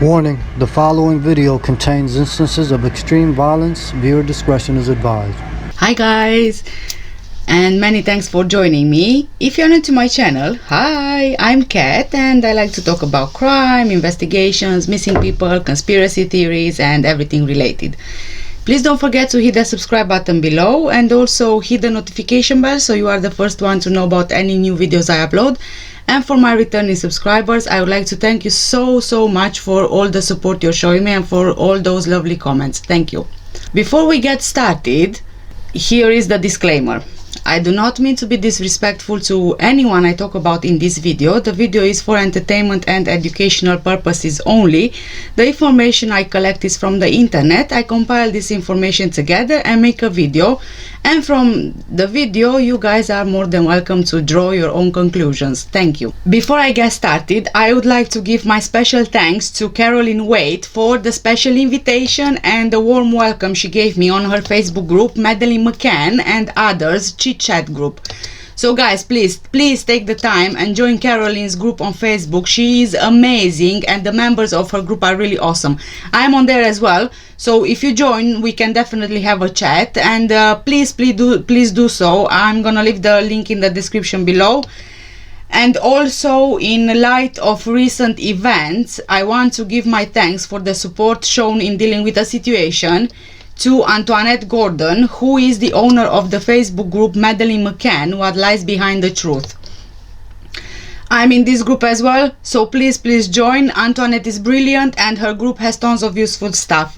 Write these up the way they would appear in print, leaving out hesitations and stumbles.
Warning, the following video contains instances of extreme violence. Viewer discretion is advised. Hi guys, and many thanks for joining me. If you're new to my channel, hi, I'm Kat and I like to talk about crime, investigations, missing people, conspiracy theories and everything related. Please don't forget to hit the subscribe button below and also hit the notification bell so you are the first one to know about any new videos I upload. And for my returning subscribers, I would like to thank you so much for all the support you're showing me and for all those lovely comments. Thank you. Before we get started, here is the disclaimer. I do not mean to be disrespectful to anyone I talk about in this video. The video is for entertainment and educational purposes only. The information I collect is from the internet. I compile this information together and make a video. And from the video, you guys are more than welcome to draw your own conclusions. Thank you. Before I get started, I would like to give my special thanks to Caroline Waite for the special invitation and the warm welcome she gave me on her Facebook group, Madeleine Mccann and others Chit Chat group. So guys, please take the time and join Caroline's group on Facebook. She is amazing and the members of her group are really awesome. I'm on there as well, so if you join we can definitely have a chat, and please do so. I'm gonna leave the link in the description below. And also, in light of recent events, I want to give my thanks for the support shown in dealing with the situation to Antoinette Gordon, who is the owner of the Facebook group Madeleine Mccann, What Lies Behind the Truth. I'm in this group as well, so please join. Antoinette is brilliant and her group has tons of useful stuff.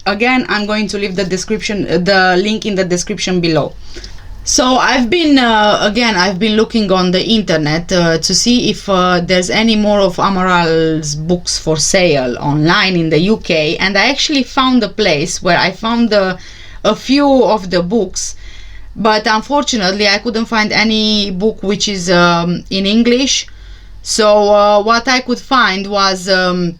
Again, I'm going to leave the link in the description below. So I've been looking on the internet to see if there's any more of Amaral's books for sale online in the UK, and I actually found a place where I found a few of the books, but unfortunately I couldn't find any book which is in English. So what I could find was a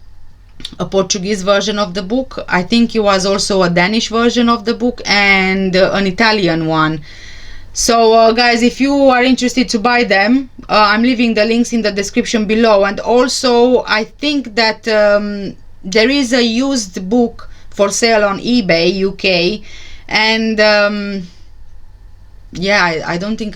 Portuguese version of the book. I think it was also a Danish version of the book and an Italian one. So guys, if you are interested to buy them, I'm leaving the links in the description below. And also I think that there is a used book for sale on eBay UK, and yeah, I don't think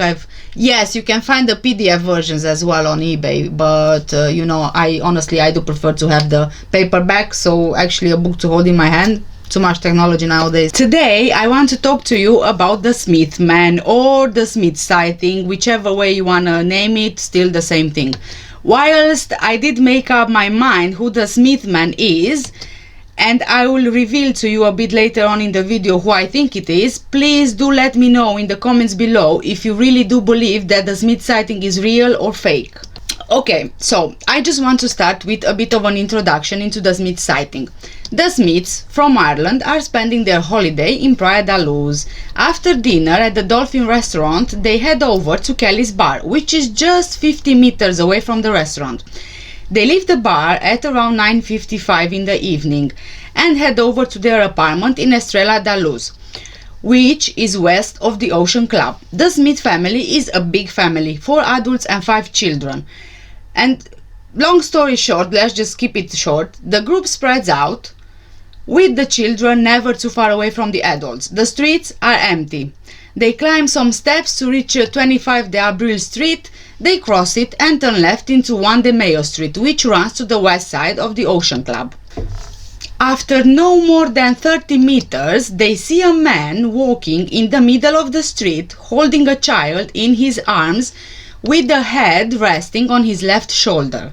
yes, you can find the PDF versions as well on eBay, but you know, I do prefer to have the paperback, so actually a book to hold in my hand. Too much technology nowadays. Today I want to talk to you about the Smithman or the Smith sighting, whichever way you want to name it, still the same thing. Whilst I did make up my mind who the Smithman is, and I will reveal to you a bit later on in the video who I think it is, please do let me know in the comments below if you really do believe that the Smith sighting is real or fake. Okay, so I just want to start with a bit of an introduction into the Smith sighting. The Smiths from Ireland are spending their holiday in Praia da Luz. After dinner at the Dolphin restaurant, they head over to Kelly's bar, which is just 50 meters away from the restaurant. They leave the bar at around 9:55 in the evening and head over to their apartment in Estrela da Luz, which is west of the Ocean Club. The Smith family is a big family, 4 adults and 5 children. And long story short, let's just keep it short, the group spreads out, with the children never too far away from the adults. The streets are empty. They climb some steps to reach 25 de Abril Street, they cross it and turn left into 1 de Mayo Street, which runs to the west side of the Ocean Club. After no more than 30 meters, they see a man walking in the middle of the street, holding a child in his arms, with the head resting on his left shoulder.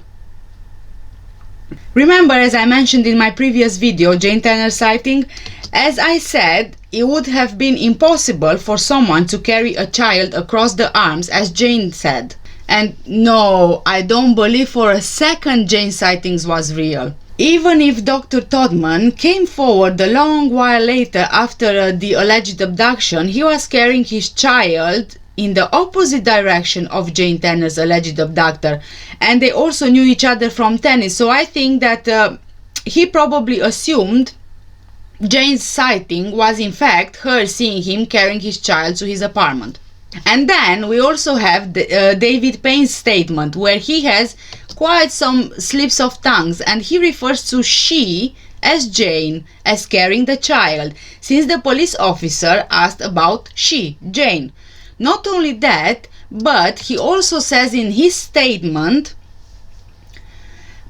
Remember, as I mentioned in my previous video, Jane Tanner sighting, as I said, it would have been impossible for someone to carry a child across the arms, as Jane said. And no, I don't believe for a second Jane sightings was real. Even if Dr. Todman came forward a long while later after the alleged abduction, he was carrying his child in the opposite direction of Jane Tanner's alleged abductor, and they also knew each other from tennis, so I think that he probably assumed Jane's sighting was in fact her seeing him carrying his child to his apartment. And then we also have David Payne's statement, where he has quite some slips of tongues, and he refers to she as Jane as carrying the child, since the police officer asked about she, Jane. Not only that, but he also says in his statement,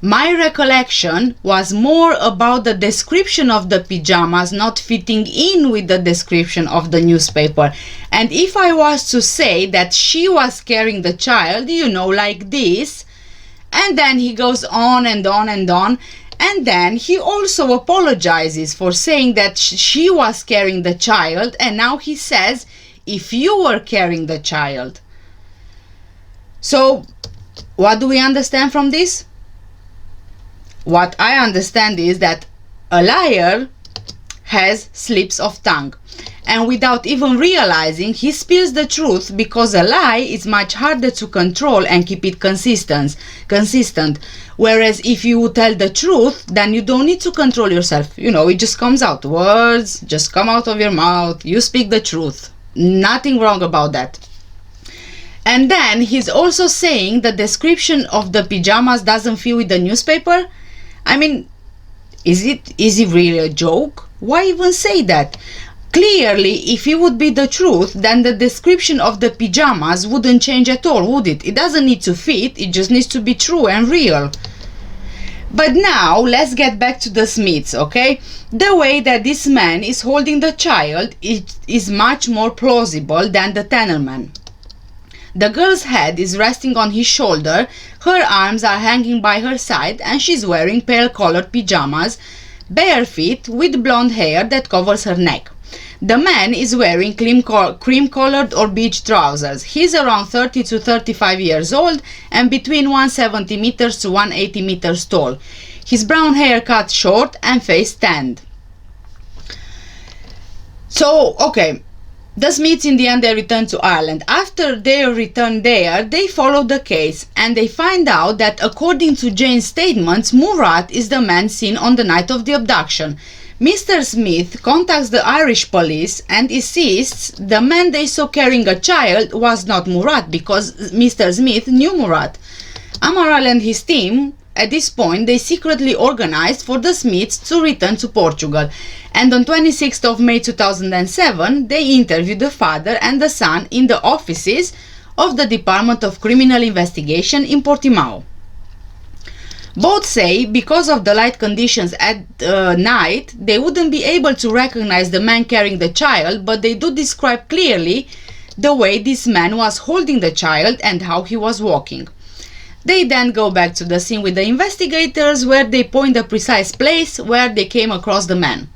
my recollection was more about the description of the pajamas not fitting in with the description of the newspaper. And if I was to say that she was carrying the child, you know, like this, and then he goes on and on and on, and then he also apologizes for saying that she was carrying the child, and now he says, if you were carrying the child. So, what do we understand from this? What I understand is that a liar has slips of tongue, and without even realizing, he spills the truth, because a lie is much harder to control and keep it consistent. Whereas if you tell the truth, then you don't need to control yourself. You know, it just comes out. Words just come out of your mouth. You speak the truth. Nothing wrong about that. And then he's also saying the description of the pajamas doesn't fit with the newspaper. I mean, is it really a joke? Why even say that? Clearly, if it would be the truth, then the description of the pajamas wouldn't change at all, would it? It doesn't need to fit, it just needs to be true and real. But now, let's get back to the Smiths, okay? The way that this man is holding the child is much more plausible than the Tanner man. The girl's head is resting on his shoulder, her arms are hanging by her side, and she's wearing pale-colored pajamas, bare feet with blonde hair that covers her neck. The man is wearing cream-colored or beige trousers. He's around 30 to 35 years old and between 170 meters to 180 meters tall. His brown hair cut short and face tanned. So, okay. The Smiths in the end they return to Ireland. After their return there, they follow the case and they find out that according to Jane's statements, Murat is the man seen on the night of the abduction. Mr. Smith contacts the Irish police and insists the man they saw carrying a child was not Murat, because Mr. Smith knew Murat. Amaral and his team, at this point, they secretly organized for the Smiths to return to Portugal, and on 26th of May 2007 they interviewed the father and the son in the offices of the Department of Criminal Investigation in Portimao. Both say because of the light conditions at night they wouldn't be able to recognize the man carrying the child, but they do describe clearly the way this man was holding the child and how he was walking. They then go back to the scene with the investigators, where they point the precise place where they came across the man.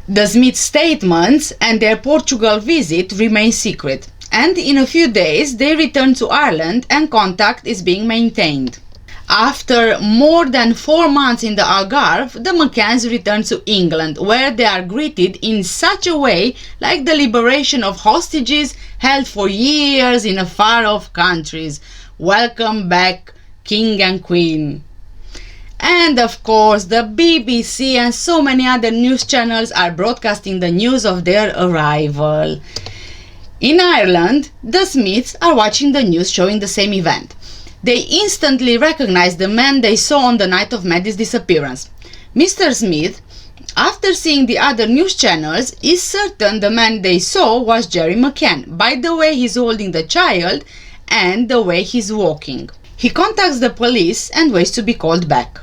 The Smiths' statements and their Portugal visit remain secret, and in a few days they return to Ireland and contact is being maintained. After more than 4 months in the Algarve, the Mccanns return to England, where they are greeted in such a way like the liberation of hostages held for years in far-off countries. Welcome back, King and Queen. And of course, the BBC and so many other news channels are broadcasting the news of their arrival. In Ireland, the Smiths are watching the news showing the same event. They instantly recognize the man they saw on the night of Maddie's disappearance. Mr. Smith, after seeing the other news channels, is certain the man they saw was Gerry Mccann, by the way he's holding the child and the way he's walking. He contacts the police and waits to be called back.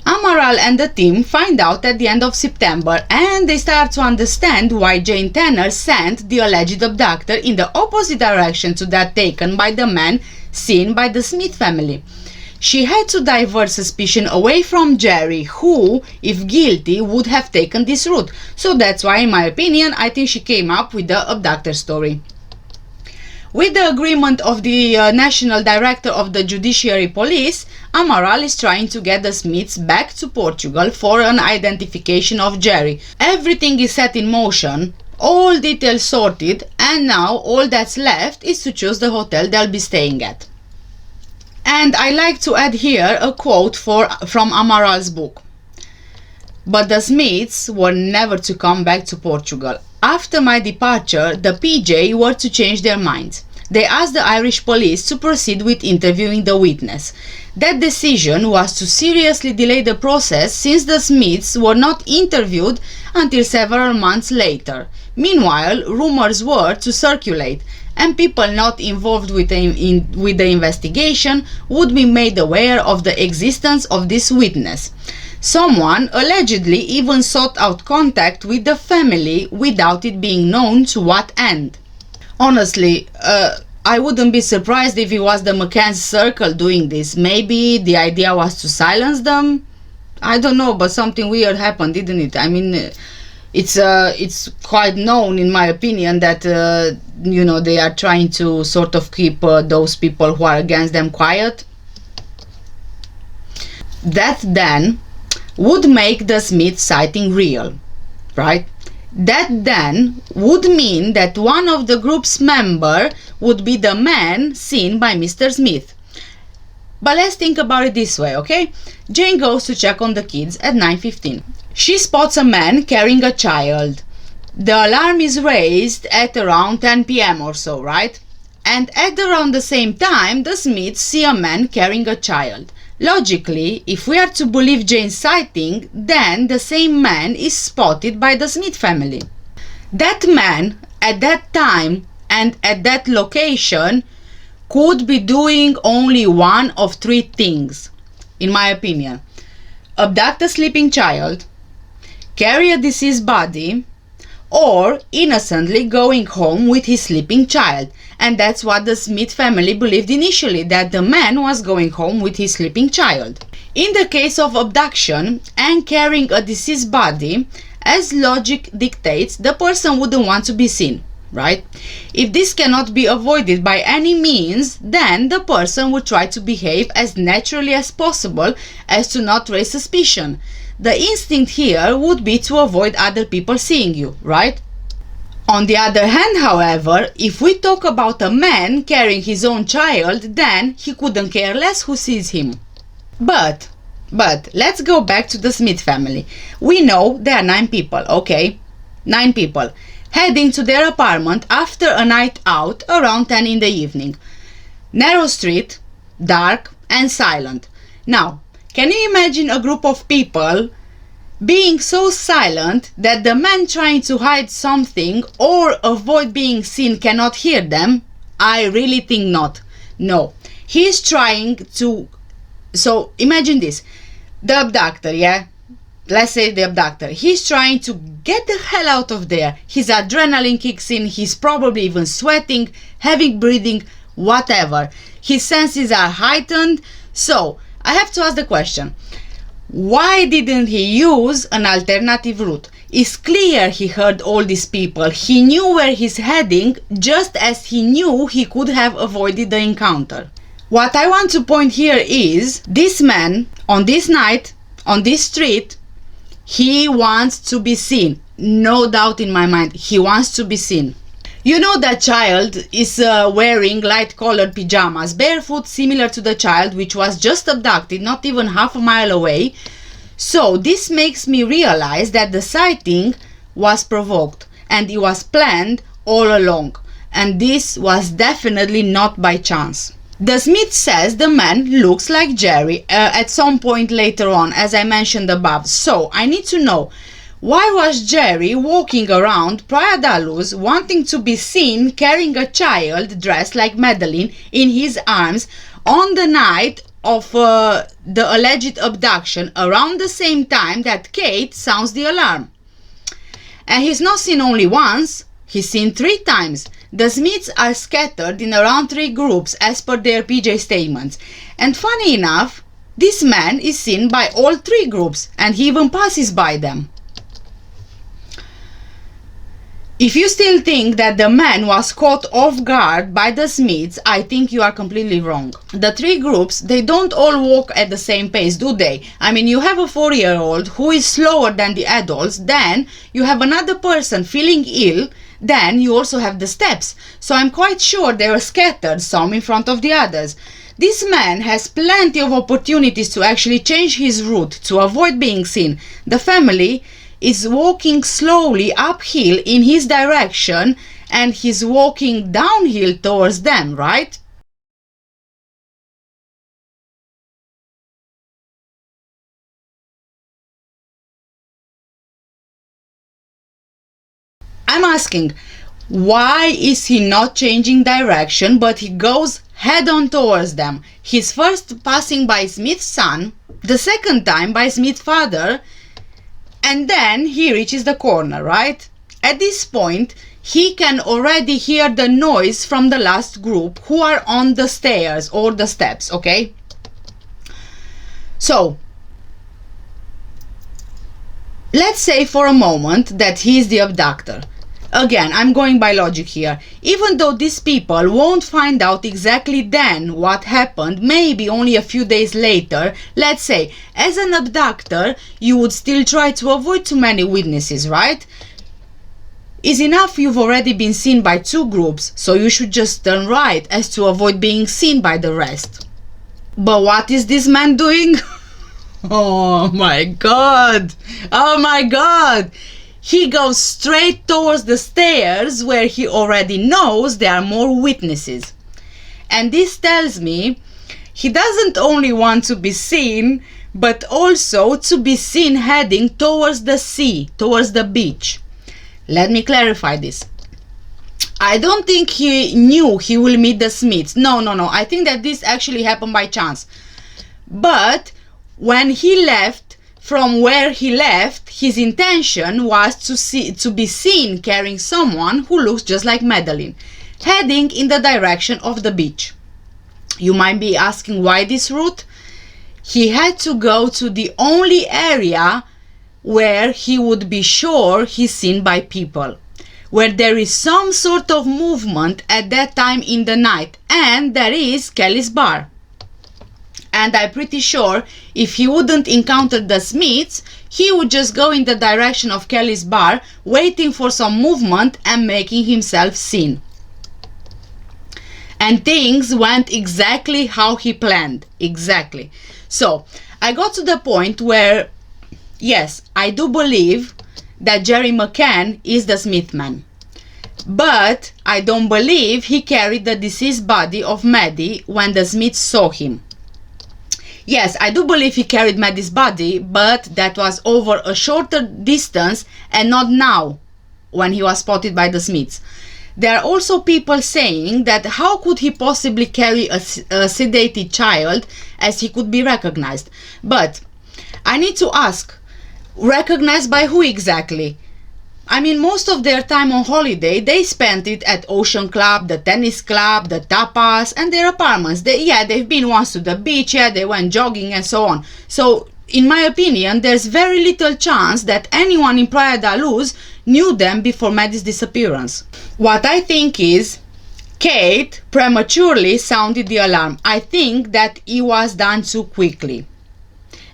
Amaral and the team find out at the end of September, and they start to understand why Jane Tanner sent the alleged abductor in the opposite direction to that taken by the man seen by the Smith family. She had to divert suspicion away from Gerry, who, if guilty, would have taken this route. So that's why, in my opinion, I think she came up with the abductor story. With the agreement of the National Director of the Judiciary Police, Amaral is trying to get the Smiths back to Portugal for an identification of Gerry. Everything is set in motion, all details sorted, and now all that's left is to choose the hotel they'll be staying at. And I like to add here a quote from Amaral's book. But the Smiths were never to come back to Portugal. After my departure, the PJ were to change their minds. they asked the Irish police to proceed with interviewing the witness. That decision was to seriously delay the process since the Smiths were not interviewed until several months later. Meanwhile, rumors were to circulate, and people not involved with the investigation would be made aware of the existence of this witness. Someone allegedly even sought out contact with the family without it being known to what end. Honestly, I wouldn't be surprised if it was the Mccann circle doing this. Maybe the idea was to silence them? I don't know, but something weird happened, didn't it? I mean, it's quite known, in my opinion, that they are trying to sort of keep those people who are against them quiet. That then would make the Smith sighting real, right? That then would mean that one of the group's members would be the man seen by Mr. Smith. But let's think about it this way, okay? Jane goes to check on the kids at 9:15. She spots a man carrying a child. The alarm is raised at around 10 p.m. or so, right? And at around the same time, the Smiths see a man carrying a child. Logically, if we are to believe Jane's sighting, then the same man is spotted by the Smith family. That man, at that time and at that location, could be doing only one of three things, in my opinion. Abduct a sleeping child, carry a deceased body, or innocently going home with his sleeping child. And that's what the Smith family believed initially, that the man was going home with his sleeping child. In the case of abduction and carrying a deceased body, as logic dictates, the person wouldn't want to be seen, right? If this cannot be avoided by any means, then the person would try to behave as naturally as possible as to not raise suspicion. The instinct here would be to avoid other people seeing you, right? On the other hand, however, if we talk about a man carrying his own child, then he couldn't care less who sees him. But let's go back to the Smith family. We know there are 9 people, okay? 9 people heading to their apartment after a night out around 10 in the evening. Narrow street, dark and silent. Now, can you imagine a group of people being so silent that the man trying to hide something or avoid being seen cannot hear them? I really think not. No. He's trying to... So, imagine this. The abductor, yeah? Let's say the abductor. He's trying to get the hell out of there. His adrenaline kicks in. He's probably even sweating, heavy breathing, whatever. His senses are heightened. So, I have to ask the question. Why didn't he use an alternative route? It's clear he heard all these people. He knew where he's heading, just as he knew he could have avoided the encounter. What I want to point here is, this man, on this night, on this street, he wants to be seen. No doubt in my mind, he wants to be seen. You know that child is wearing light-colored pajamas, barefoot, similar to the child which was just abducted, not even half a mile away. So this makes me realize that the sighting was provoked and it was planned all along. And this was definitely not by chance. The Smith says the man looks like Gerry at some point later on, as I mentioned above. So I need to know, why was Gerry walking around Praia da Luz wanting to be seen carrying a child dressed like Madeleine in his arms on the night of the alleged abduction, around the same time that Kate sounds the alarm? And he's not seen only once, he's seen 3 times. The Smiths are scattered in around 3 groups as per their PJ statements. And funny enough, this man is seen by all 3 groups and he even passes by them. If you still think that the man was caught off guard by the Smiths, I think you are completely wrong. The 3 groups, they don't all walk at the same pace, do they? I mean, you have a 4-year-old who is slower than the adults, then you have another person feeling ill, then you also have the steps. So I'm quite sure they were scattered, some in front of the others. This man has plenty of opportunities to actually change his route to avoid being seen. The family is walking slowly uphill in his direction and he's walking downhill towards them, right? I'm asking, why is he not changing direction, but he goes head on towards them? He's first passing by Smith's son, the second time by Smith's father, and then he reaches the corner, right? At this point, he can already hear the noise from the last group who are on the stairs or the steps, okay? So, let's say for a moment that he is the abductor. Again, I'm going by logic here. Even though these people won't find out exactly then what happened, maybe only a few days later, let's say, as an abductor, you would still try to avoid too many witnesses, right? Is enough you've already been seen by two groups, so you should just turn right as to avoid being seen by the rest. But what is this man doing? Oh my god! Oh my god! He goes straight towards the stairs where he already knows there are more witnesses. And this tells me he doesn't only want to be seen, but also to be seen heading towards the sea, towards the beach. Let me clarify this. I don't think he knew he will meet the Smiths. No. I think that this actually happened by chance. But when he left from where he left, his intention was to be seen carrying someone who looks just like Madeleine, heading in the direction of the beach. You might be asking why this route? He had to go to the only area where he would be sure he's seen by people, where there is some sort of movement at that time in the night, and that is Kelly's bar. And I'm pretty sure if he wouldn't encounter the Smiths, he would just go in the direction of Kelly's bar, waiting for some movement and making himself seen. And things went exactly how he planned. Exactly. So, I got to the point where, yes, I do believe that Gerry Mccann is the Smithman. But I don't believe he carried the deceased body of Maddie when the Smiths saw him. Yes, I do believe he carried Maddie's body, but that was over a shorter distance and not now, when he was spotted by the Smiths. There are also people saying that how could he possibly carry a sedated child as he could be recognized? But I need to ask, recognized by who exactly? I mean, most of their time on holiday, they spent it at Ocean Club, the tennis club, the tapas, and their apartments. They've been once to the beach, they went jogging and so on. So, in my opinion, there's very little chance that anyone in Playa da Luz knew them before Maddie's disappearance. What I think is, Kate prematurely sounded the alarm. I think that it was done too quickly.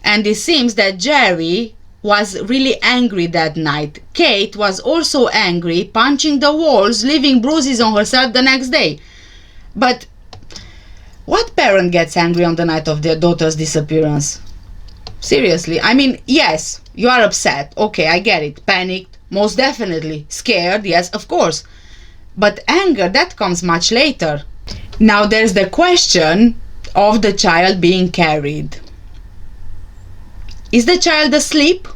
And it seems that Gerry was really angry that night. Kate was also angry, punching the walls, leaving bruises on herself the next day. But what parent gets angry on the night of their daughter's disappearance? Seriously, I mean, yes, you are upset. Okay, I get it. Panicked, most definitely. Scared, yes, of course. But anger, that comes much later. Now there's the question of the child being carried. Is the child asleep?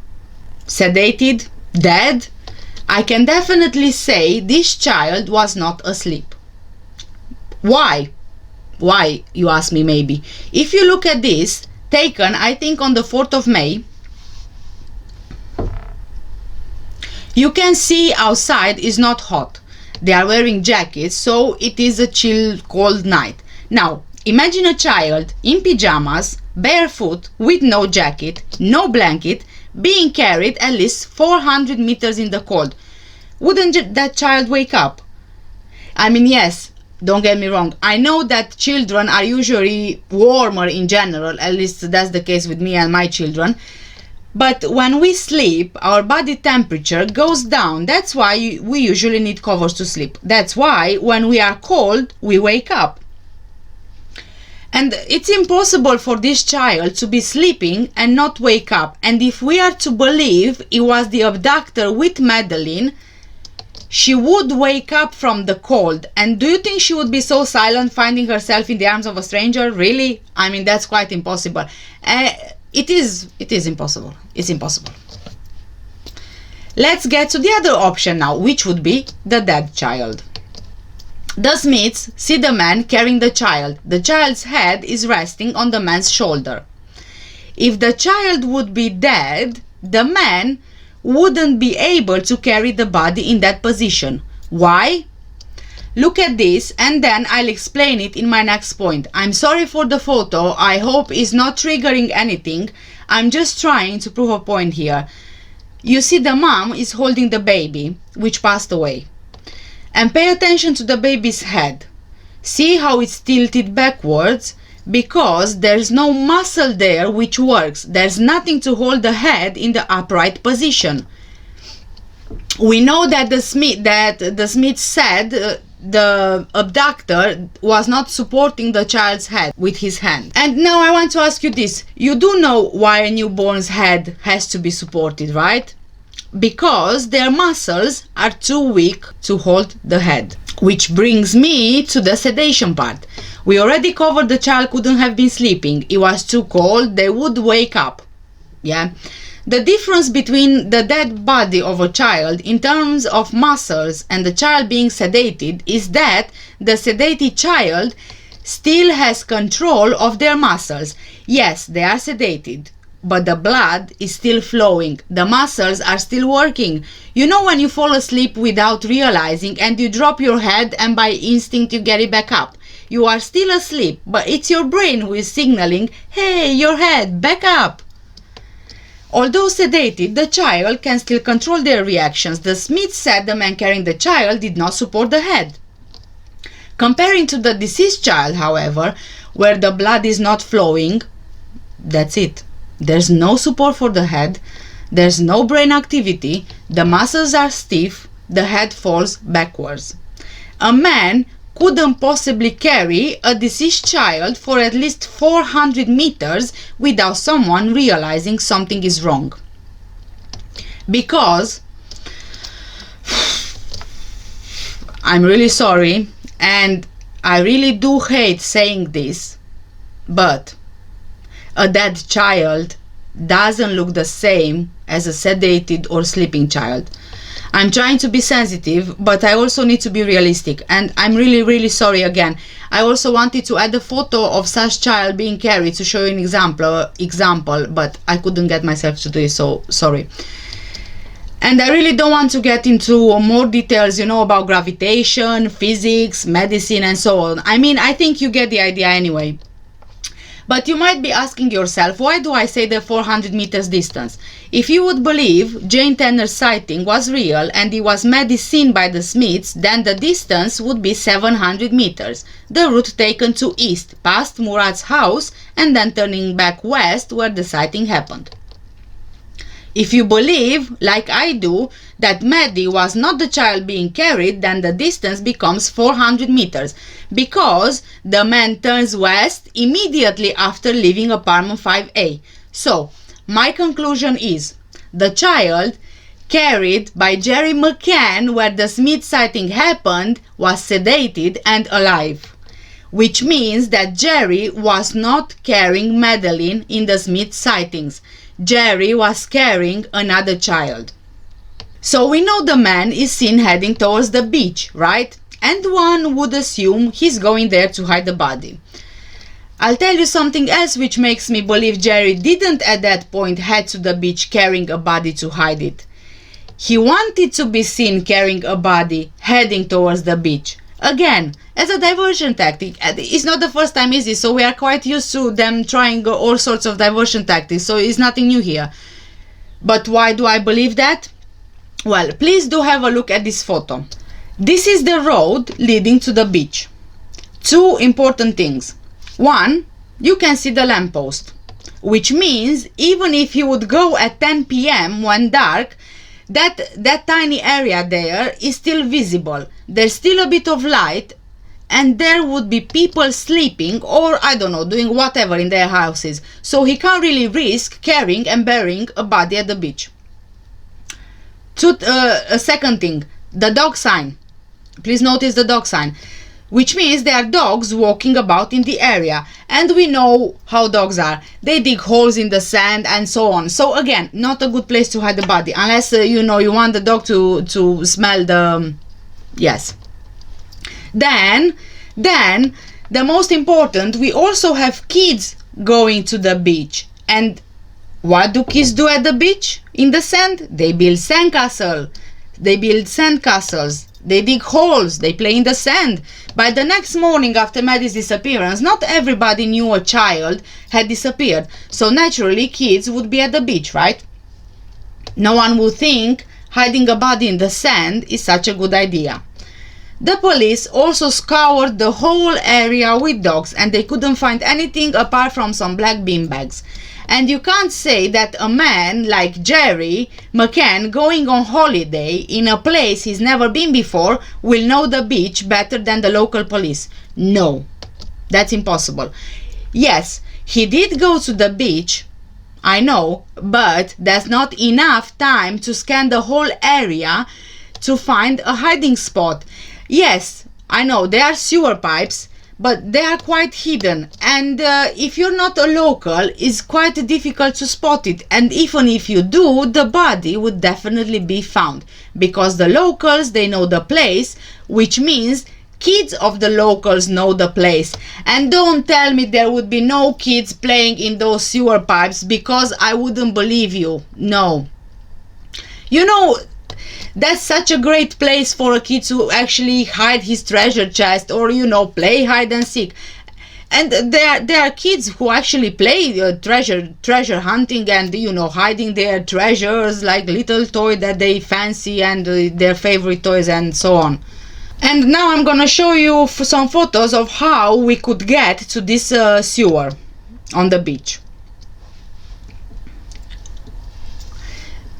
Sedated? Dead? I can definitely say this child was not asleep. Why? Why, you ask me maybe. If you look at this, taken I think on the 4th of May, you can see outside is not hot. They are wearing jackets, so it is a chill, cold night. Now, imagine a child in pajamas, barefoot, with no jacket, no blanket, being carried at least 400 meters in the cold. Wouldn't that child wake up? I mean, yes, don't get me wrong. I know that children are usually warmer in general, at least that's the case with me and my children. But when we sleep, our body temperature goes down. That's why we usually need covers to sleep. That's why when we are cold, we wake up. And it's impossible for this child to be sleeping and not wake up. And if we are to believe it was the abductor with Madeleine, she would wake up from the cold. And do you think she would be so silent finding herself in the arms of a stranger? Really? I mean, that's quite impossible. It is impossible. It's impossible. Let's get to the other option now, which would be the dead child. The Smiths see the man carrying the child. The child's head is resting on the man's shoulder. If the child would be dead, the man wouldn't be able to carry the body in that position. Why? Look at this and then I'll explain it in my next point. I'm sorry for the photo. I hope it's not triggering anything. I'm just trying to prove a point here. You see the mom is holding the baby, which passed away. And pay attention to the baby's head. See how it's tilted backwards? Because there's no muscle there which works. There's nothing to hold the head in the upright position. We know that the Smith said the abductor was not supporting the child's head with his hand. And now I want to ask you this. You do know why a newborn's head has to be supported, right? Because their muscles are too weak to hold the head. Which brings me to the sedation part. We already covered the child couldn't have been sleeping. It was too cold. They would wake up. Yeah. The difference between the dead body of a child in terms of muscles and the child being sedated is that the sedated child still has control of their muscles. Yes, they are sedated, but the blood is still flowing. The muscles are still working. You know when you fall asleep without realizing and you drop your head and by instinct you get it back up. You are still asleep, but it's your brain who is signaling, hey, your head, back up. Although sedated, the child can still control their reactions. The Smith said the man carrying the child did not support the head. Comparing to the deceased child, however, where the blood is not flowing, that's it. There's no support for the head, there's no brain activity, the muscles are stiff, the head falls backwards. A man couldn't possibly carry a deceased child for at least 400 meters without someone realizing something is wrong. Because, I'm really sorry, and I really do hate saying this, but a dead child doesn't look the same as a sedated or sleeping child. I'm trying to be sensitive, but I also need to be realistic, and I'm really sorry again. I also wanted to add a photo of such child being carried to show you an example, but I couldn't get myself to do it, so sorry. And I really don't want to get into more details, you know, about gravitation, physics, medicine, and so on. I mean, I think you get the idea anyway. But you might be asking yourself, why do I say the 400 meters distance? If you would believe Jane Tanner's sighting was real and it was madly seen by the Smiths, then the distance would be 700 meters, the route taken to east, past Murat's house, and then turning back west where the sighting happened. If you believe, like I do, that Maddie was not the child being carried, then the distance becomes 400 meters, because the man turns west immediately after leaving apartment 5A. So, my conclusion is, the child carried by Gerry Mccann where the Smith sighting happened was sedated and alive, which means that Gerry was not carrying Madeleine in the Smith sightings. Gerry was carrying another child. So we know the man is seen heading towards the beach, right? And one would assume he's going there to hide the body. I'll tell you something else which makes me believe Gerry didn't at that point head to the beach carrying a body to hide it. He wanted to be seen carrying a body heading towards the beach. Again, as a diversion tactic. It's not the first time, is it? So we are quite used to them trying all sorts of diversion tactics, so it's nothing new here. But why do I believe that? Well, please do have a look at this photo. This is the road leading to the beach. Two important things. One, you can see the lamppost, which means even if you would go at 10 p.m. when dark, that tiny area there is still visible. There's still a bit of light, and there would be people sleeping or, I don't know, doing whatever in their houses. So he can't really risk carrying and burying a body at the beach. A second thing, the dog sign. Please notice the dog sign, which means there are dogs walking about in the area, and we know how dogs are. They dig holes in the sand and so on. So again, not a good place to hide the body, unless you want the dog to smell the... Yes. Then the most important, we also have kids going to the beach. And what do kids do at the beach? In the sand? They build sandcastles. They build sandcastles. They dig holes. They play in the sand. By the next morning after Maddie's disappearance, not everybody knew a child had disappeared. So naturally, kids would be at the beach, right? No one would think hiding a body in the sand is such a good idea. The police also scoured the whole area with dogs, and they couldn't find anything apart from some black beanbags. And you can't say that a man like Gerry Mccann going on holiday in a place he's never been before will know the beach better than the local police. No, that's impossible. Yes, he did go to the beach, I know, but that's not enough time to scan the whole area to find a hiding spot. Yes, I know, there are sewer pipes, but they are quite hidden, and if you're not a local, it's quite difficult to spot it, and even if you do, the body would definitely be found, because the locals, they know the place, which means kids of the locals know the place. And don't tell me there would be no kids playing in those sewer pipes, because I wouldn't believe you. No. You know, that's such a great place for a kid to actually hide his treasure chest, or play hide and seek. And there are kids who actually play treasure hunting and hiding their treasures, like little toy that they fancy and their favorite toys and so on. And now I'm gonna show you some photos of how we could get to this sewer on the beach.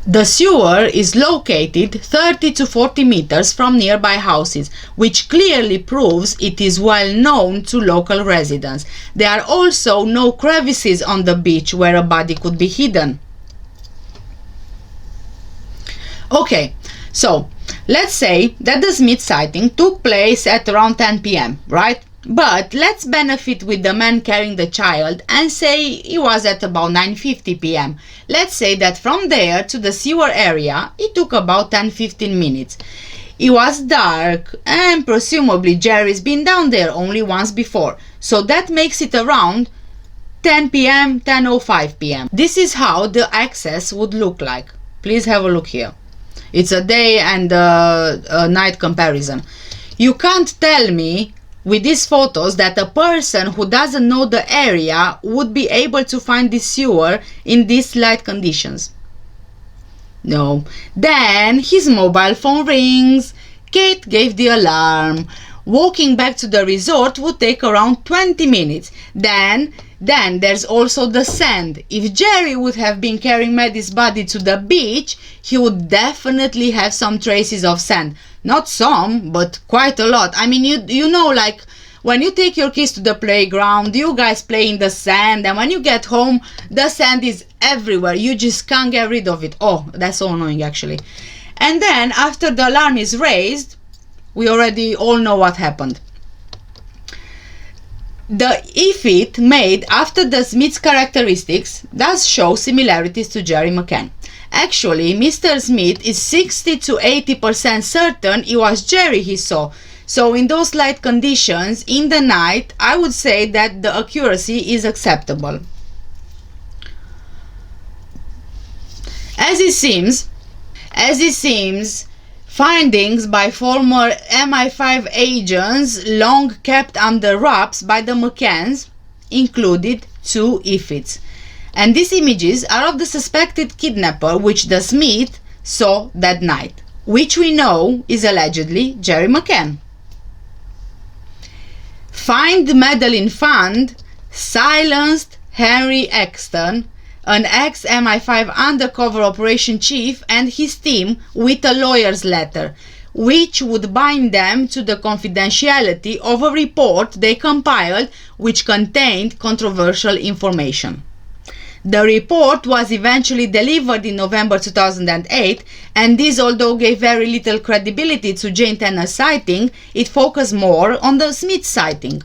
The sewer is located 30 to 40 meters from nearby houses, which clearly proves it is well known to local residents. There are also no crevices on the beach where a body could be hidden. Okay, so let's say that the Smith sighting took place at around 10 p.m., right? But let's benefit with the man carrying the child and say it was at about 9:50 p.m. Let's say that from there to the sewer area it took about 10-15 minutes. It was dark and presumably Gerry's been down there only once before, so that makes it around 10 p.m., 10:05 p.m. This is how the access would look like. Please have a look here. It's a day and a night comparison. You can't tell me with these photos that a person who doesn't know the area would be able to find this sewer in these light conditions. No. Then his mobile phone rings. Kate gave the alarm. Walking back to the resort would take around 20 minutes. Then there's also the sand. If Gerry would have been carrying Maddie's body to the beach, he would definitely have some traces of sand. Not some, but quite a lot. I mean, you know, like when you take your kids to the playground, you guys play in the sand, and when you get home, the sand is everywhere. You just can't get rid of it. Oh, that's so annoying, actually. And then, after the alarm is raised, we already all know what happened. The effort made after the Smith's characteristics does show similarities to Gerry Mccann. Actually, Mr. Smith is 60 to 80% certain it was Gerry he saw. So in those light conditions, in the night, I would say that the accuracy is acceptable. As it seems, findings by former MI5 agents long kept under wraps by the McCanns included 2 efforts. And these images are of the suspected kidnapper which the Smith saw that night, which we know is allegedly Gerry Mccann. Find Madeleine Fund silenced Henry Exton, an ex-MI5 undercover operation chief, and his team with a lawyer's letter, which would bind them to the confidentiality of a report they compiled which contained controversial information. The report was eventually delivered in November 2008, and this, although gave very little credibility to Jane Tanner's sighting, it focused more on the Smith sighting.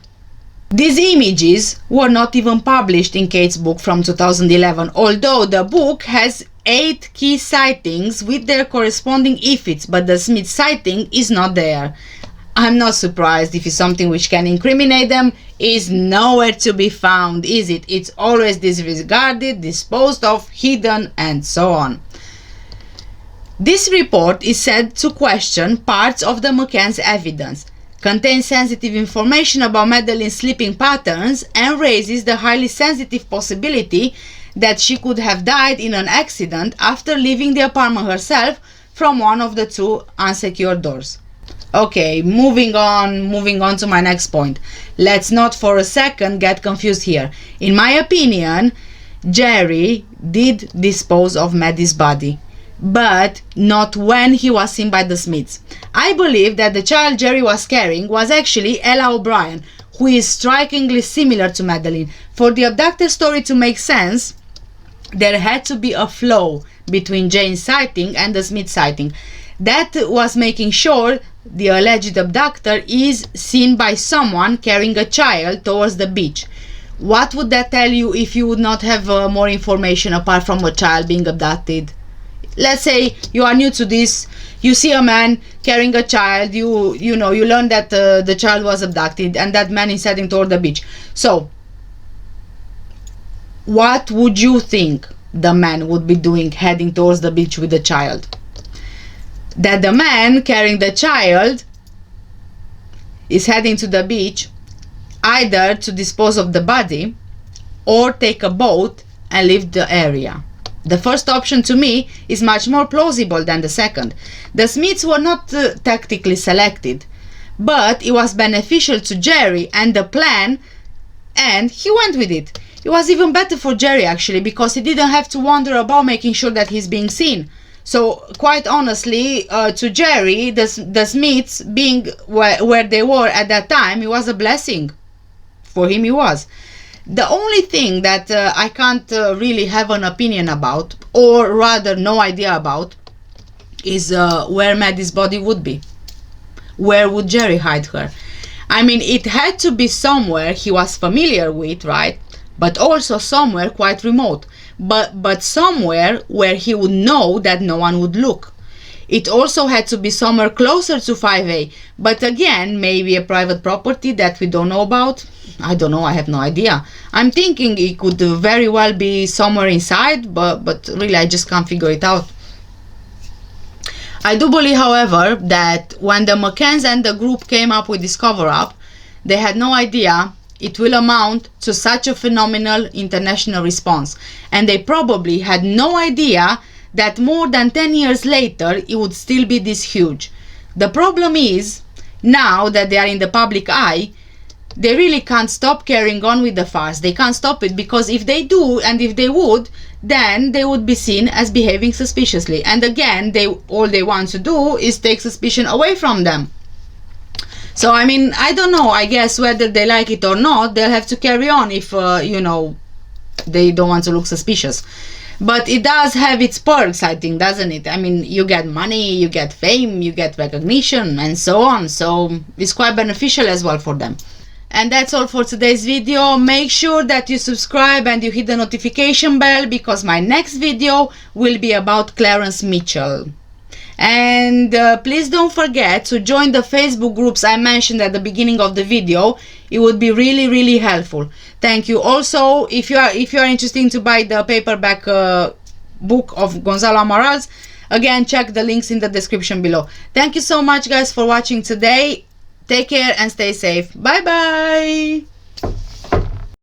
These images were not even published in Kate's book from 2011, although the book has 8 key sightings with their corresponding ifits, but the Smith sighting is not there. I'm not surprised. If it's something which can incriminate them, is nowhere to be found, is it? It's always disregarded, disposed of, hidden, and so on. This report is said to question parts of the Mccann's evidence, contains sensitive information about Madeleine's sleeping patterns, and raises the highly sensitive possibility that she could have died in an accident after leaving the apartment herself from one of the 2 unsecured doors. Okay, moving on to my next point. Let's not for a second get confused here. In my opinion, Gerry did dispose of Maddie's body, but not when he was seen by the Smiths. I believe that the child Gerry was carrying was actually Ella O'Brien, who is strikingly similar to Madeleine. For the abducted story to make sense, there had to be a flow between Jane's sighting and the Smith sighting. That was making sure the alleged abductor is seen by someone carrying a child towards the beach. What would that tell you if you would not have more information apart from a child being abducted? Let's say you are new to this, you see a man carrying a child, you learn that the child was abducted and that man is heading toward the beach. So, what would you think the man would be doing heading towards the beach with the child? That the man carrying the child is heading to the beach either to dispose of the body or take a boat and leave the area. The first option to me is much more plausible than the second. The Smiths were not tactically selected, but it was beneficial to Gerry and the plan, and he went with it. It was even better for Gerry actually, because he didn't have to wonder about making sure that he's being seen. So quite honestly, to Gerry, the Smiths being where they were at that time, it was a blessing. For him it was. The only thing that I can't really have an opinion about, or rather no idea about, is where Maddie's body would be. Where would Gerry hide her? I mean, it had to be somewhere he was familiar with, right? But also somewhere quite remote. But somewhere where he would know that no one would look. It also had to be somewhere closer to 5A, but again, maybe a private property that we don't know about. I don't know, I have no idea. I'm thinking it could very well be somewhere inside, but really I just can't figure it out. I do believe, however, that when the Mccann's and the group came up with this cover-up, they had no idea it will amount to such a phenomenal international response, and they probably had no idea that more than 10 years later it would still be this huge. The problem is, now that they are in the public eye, they really can't stop carrying on with the farce. They can't stop it, because if they do, and if they would, then they would be seen as behaving suspiciously, and again, all they want to do is take suspicion away from them. So I mean, I don't know, I guess whether they like it or not, they'll have to carry on if they don't want to look suspicious. But it does have its perks, I think, doesn't it? I mean, you get money, you get fame, you get recognition, and so on. So it's quite beneficial as well for them. And that's all for today's video. Make sure that you subscribe and you hit the notification bell, because my next video will be about Clarence Mitchell. And please don't forget to join the Facebook groups I mentioned at the beginning of the video. It would be really helpful. Thank you. Also, if you are interested to buy the paperback book of Gonzalo Amaral's, again, check the links in the description below. Thank you so much, guys, for watching today. Take care and stay safe. Bye bye.